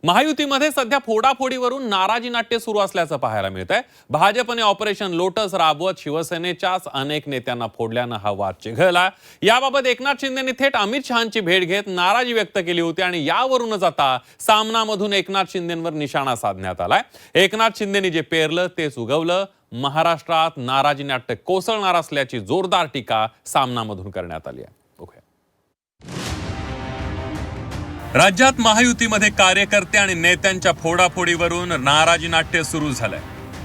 महायुतीमध्ये सध्या फोडाफोडीवरून नाराजी नाट्य सुरू असल्याचं पाहायला मिळतंय। भाजपने ऑपरेशन लोटस राबवत शिवसेनेच्याच अनेक नेत्यांना फोडल्यानं हा वाद चिघळला। याबाबत एकनाथ शिंदेंनी थेट अमित शहांची भेट घेत नाराजी व्यक्त केली होती आणि यावरूनच आता सामनामधून एकनाथ शिंदेंवर निशाणा साधण्यात आलाय। एकनाथ शिंदेंनी जे पेरलं तेच उगवलं। महाराष्ट्रात नाराजी नाट्य कोसळणार असल्याची जोरदार टीका सामनामधून करण्यात आली आहे। राज्यात महायुतीमध्ये कार्यकर्ते आणि नेत्यांच्या फोडाफोडीवरून नाराजी नाट्य सुरू झालंय।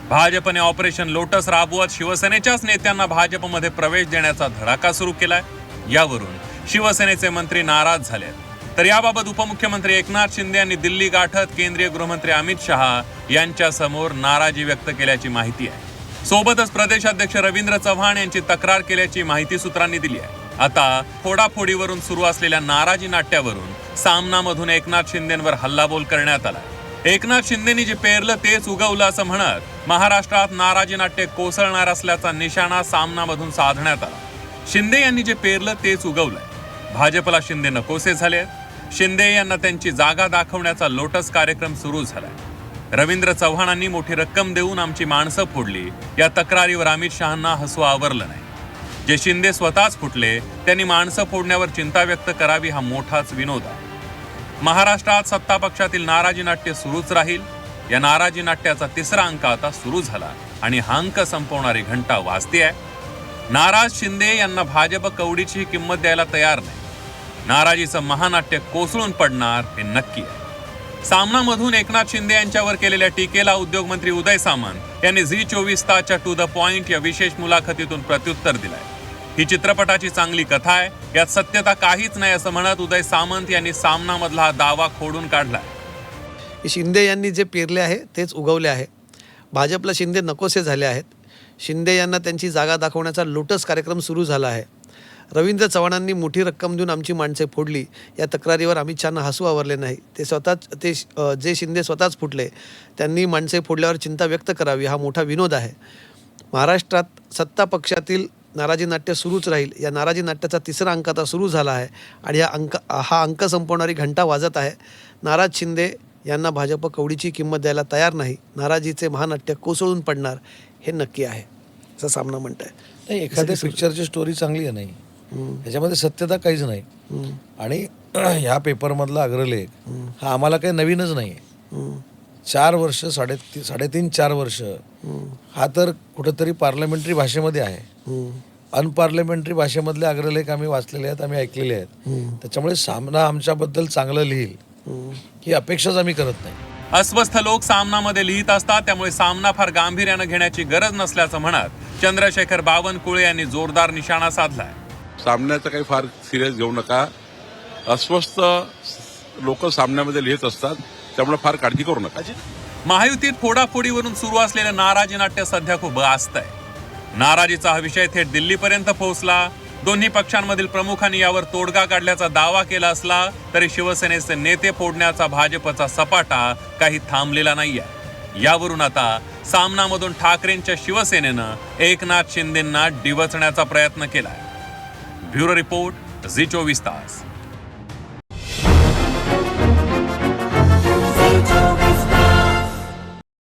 भाजपने ऑपरेशन लोटस राबवत शिवसेनेच्याच नेत्यांना भाजपमध्ये प्रवेश देण्याचा धडाका सुरू केलाय। यावरून शिवसेनेचे मंत्री नाराज झालेत। तर याबाबत उपमुख्यमंत्री एकनाथ शिंदे यांनी दिल्ली गाठत केंद्रीय गृहमंत्री अमित शहा यांच्या समोर नाराजी व्यक्त केल्याची माहिती आहे। सोबतच प्रदेशाध्यक्ष रवींद्र चव्हाण यांची तक्रार केल्याची माहिती सूत्रांनी दिली आहे। आता फोडाफोडीवरून सुरू असलेल्या नाराजी नाट्यावरून सामनामधून एकनाथ शिंदेंवर हल्लाबोल करण्यात आला। एकनाथ शिंदेंनी जे पेरलं तेच उगवलं असं म्हणत महाराष्ट्रात नाराजी नाट्य कोसळणार असल्याचा निशाणा सामनामधून साधण्यात आला। शिंदे यांनी जे पेरलं तेच उगवलंय। भाजपला शिंदे नकोसे झाले। शिंदे यांना त्यांची जागा दाखवण्याचा लोटस कार्यक्रम सुरू झालाय। रवींद्र चव्हाणांनी मोठी रक्कम देऊन आमची माणसं फोडली या तक्रारीवर अमित शहांना हसू आवरलं नाही। जे शिंदे स्वतःच फुटले त्यांनी माणसं फोडण्यावर चिंता व्यक्त करावी हा मोठाच विनोद आहे। महाराष्ट्रात सत्ता पक्षातील नाराजी नाट्य सुरूच राहील। या नाराजी नाट्याचा तिसरा अंक आता सुरू झाला आणि हा अंक संपवणारी घंटा वाजते आहे। नाराज शिंदे यांना भाजप कवडीची किंमत द्यायला तयार नाही। नाराजीचं महानाट्य कोसळून पडणार हे नक्की आहे। सामनामधून एकनाथ शिंदे यांच्यावर केलेल्या टीकेला उद्योगमंत्री उदय सामंत यांनी झी24 तासच्या टू द पॉइंट या विशेष मुलाखतीतून प्रत्युत्तर दिलंय। ही चित्रपटाची चांगली कथा आहे, यात सत्यता काहीच नाही असं म्हणत उदय सामंत यांनी सामनामधला दावा खोडून काढलाय। शिंदे यांनी जे पेरले आहे तेच उगवले आहे। भाजपला शिंदे नकोसे झाले आहेत। शिंदे यांना त्यांची जागा दाखवण्याचा लोटस कार्यक्रम सुरू झाला आहे। रवींद्र चव्हाणांनी मोठी रक्कम देऊन आमची माणसे फोडली या तक्रारीवर अमित शहांना हसू आवरले नाही। जे शिंदे स्वतःच फुटले त्यांनी माणसे फोडल्यावर चिंता व्यक्त करावी हा मोठा विनोद आहे। महाराष्ट्रात सत्ता पक्षातील नाराजी नाट्य सुरूच राहील। या नाराजी नाट्याचा तिसरा अंक आता सुरू झाला आहे आणि हा अंक संपवणारी घंटा वाजत आहे। नाराज शिंदे यांना भाजप कवडीची किंमत द्यायला तयार नाही। नाराजीचे महानाट्य कोसळून पडणार हे नक्की आहे असं सामना म्हणत आहे। नाही, एखाद्या पिक्चरची स्टोरी चांगली आहे नाही, त्याच्यामध्ये सत्यता काहीच नाही। आणि ह्या पेपरमधला अग्रलेख हा आम्हाला काही नवीनच नाही आहे। 4 वर्ष 3.5-4 वर्ष हा तर कुठेतरी पार्लमेंटरी भाषेमध्ये आहे। अनपार्लमेंटरी भाषेमधले अग्रलेख आम्ही वाचलेले आहेत, आम्ही ऐकलेले आहेत। त्याच्यामुळे सामना आमच्याबद्दल चांगलं लिहील ही अपेक्षाच आम्ही करत नाही। अस्वस्थ लोक सामनामध्ये लिहित असतात, त्यामुळे सामना फार गांभीर्यानं घेण्याची गरज नसल्याचं म्हणत चंद्रशेखर बावनकुळे यांनी जोरदार निशाणा साधलाय। सामन्याचं काही फार सिरियस घेऊ नका। अस्वस्थ लोक सामन्यामध्ये लिहित असतात, त्यामुळे फार काळजी करू नका। महायुतीत फोडाफोडीवरून सुरू असलेलं नाराजी नाट्य सध्या खूप गाजत आहे। नाराजीचा हा विषय थेट दिल्लीपर्यंत पोहोचला। दोन्ही पक्षांमधील प्रमुखांनी यावर तोडगा काढल्याचा दावा केला असला तरी शिवसेनेचे नेते फोडण्याचा भाजपचा सपाटा काही थांबलेला नाहीये। यावरून आता सामनामधून ठाकरेंच्या शिवसेनेनं एकनाथ शिंदेंना डिवचण्याचा प्रयत्न केलाय। ब्युरो रिपोर्ट, झी24 तास।